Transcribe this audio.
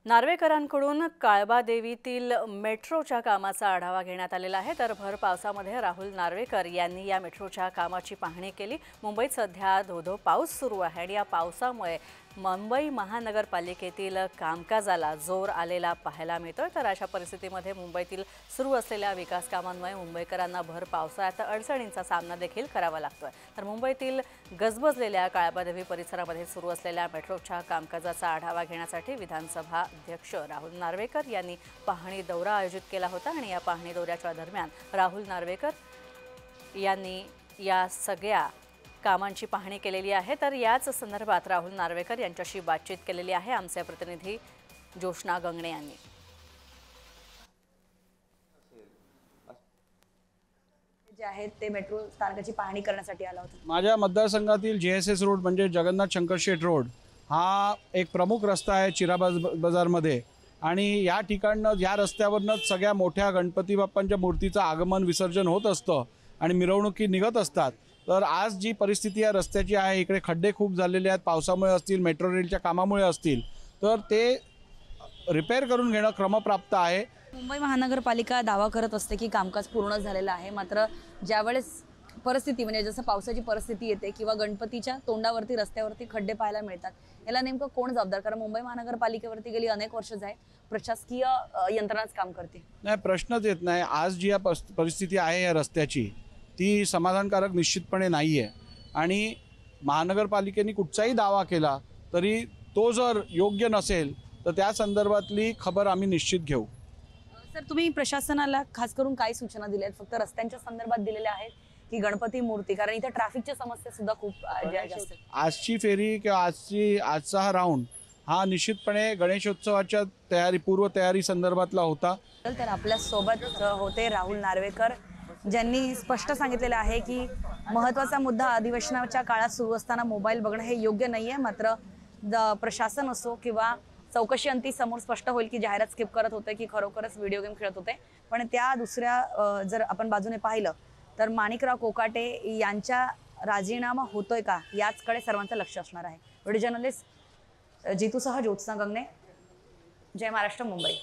नार्वेकरांकडून काळबादेवीतील मेट्रोच्या कामाचा आढावा घेण्यात आलेला आहे। तर भर पावसामध्ये राहुल नार्वेकर यांनी या मेट्रोच्या कामाची पाहणी केली। मुंबईत सध्या धोधो पाऊस सुरू आहे आणि या पावसामुळे मुंबई महानगरपालिकेतील कामकाजाला जोर आलेला पाहायला मिळतोय। तर अशा परिस्थितीमध्ये मुंबईतील सुरू असलेल्या विकास कामांमुळे मुंबईकरांना भर पावसाळ्यात अडचणींचा सामना देखील करावा लागतोय। तर मुंबईतील गजबजलेल्या काळबादेवी परिसरामध्ये सुरू असलेल्या मेट्रोच्या कामकाजाचा आढावा घेण्यासाठी विधानसभा अध्यक्ष राहुल नार्वेकर यांनी पाहणी दौरा आयोजित केला होता आणि या पाहणी दौऱ्याच्या दरम्यान राहुल नार्वेकर यांनी या सगळ्या कामांची पाहणी केलेली आहे। तर याच संदर्भात राहुल नार्वेकर यांच्याशी बातचीत केलेली आहे आमचे प्रतिनिधी जोशना गंगणे यांनी। जे आहेत ते मेट्रो स्थानकाची पाहणी करण्यासाठी आला होता। माझ्या मतदारसंघातील JSS रोड म्हणजे जगन्नाथ शंकरशेठ रोड हा एक प्रमुख रस्ता आहे चिरा बाजारमध्ये आणि या ठिकाणनं या रस्त्यावरनंच सगळ्या मोठ्या गणपती बाप्पांच्या मूर्तीचं आगमन विसर्जन होत असतं आणि मिरवणुकी निघत असतात। तर आज जी परिस्थिती या रस्त्याची आहे, इकडे खड्डे खूप झालेले आहेत, पावसामुळे असतील, मेट्रो रेलच्या कामामुळे असतील, तर ते रिपेअर करून घेणं क्रमप्राप्त आहे। मुंबई महानगरपालिका दावा करत असते की कामकाज पूर्ण झालेलं आहे, मात्र ज्यावेळेस परिस्थिती म्हणजे जसं पावसाची परिस्थिती येते किंवा गणपतीच्या तोंडावरती रस्त्यावरती खड्डे पाहायला मिळतात, याला नेमकं कोण जबाबदार? कारण मुंबई महानगरपालिकेवरती गेली अनेक वर्ष आहेत, प्रशासकीय यंत्रणाच काम करते। नाही, प्रश्नच येत नाही। आज जी या परिस्थिती आहे या रस्त्याची ती समाधानकारक निश्चितपणे नाही आहे आणि महानगरपालिकेने कुठचाही दावा केला तरी तो जर योग्य नसेल तर त्या संदर्भातली खबर आम्ही निश्चित घेऊ। सर, तुम्ही प्रशासनाला खास करून काय सूचना दिल्या आहेत? फक्त रस्त्यांच्या संदर्भात दिलेल्या आहेत की गणपती मूर्ती? कारण इथे ट्रॅफिकच्या समस्या सुद्धा खूप जास्त आहेत। आजची फेरी किंवा आजचा हा राऊंड हा निश्चितपणे गणेशोत्सवाच्या पूर्वतयारी संदर्भातला होता। तर आपल्या सोबत होते राहुल नार्वेकर, ज्यांनी स्पष्ट सांगितलेलं आहे की महत्त्वाचा मुद्दा अधिवेशनाच्या काळात सुरू असताना मोबाईल बघणं हे योग्य नाही आहे, मात्र प्रशासन असो किंवा चौकशी अंती समोर स्पष्ट होईल की जाहिरात स्किप करत होते की खरोखरच व्हिडिओ गेम खेळत होते। पण त्या दुसऱ्या जर आपण बाजूने पाहिलं तर माणिकराव कोकाटे यांच्या राजीनामा होतोय का याचकडे सर्वांचं लक्ष असणार आहे। व्हिडिओ जर्नलिस्ट जितूसह ज्योत्स्ना गंगणे, जय महाराष्ट्र, मुंबई।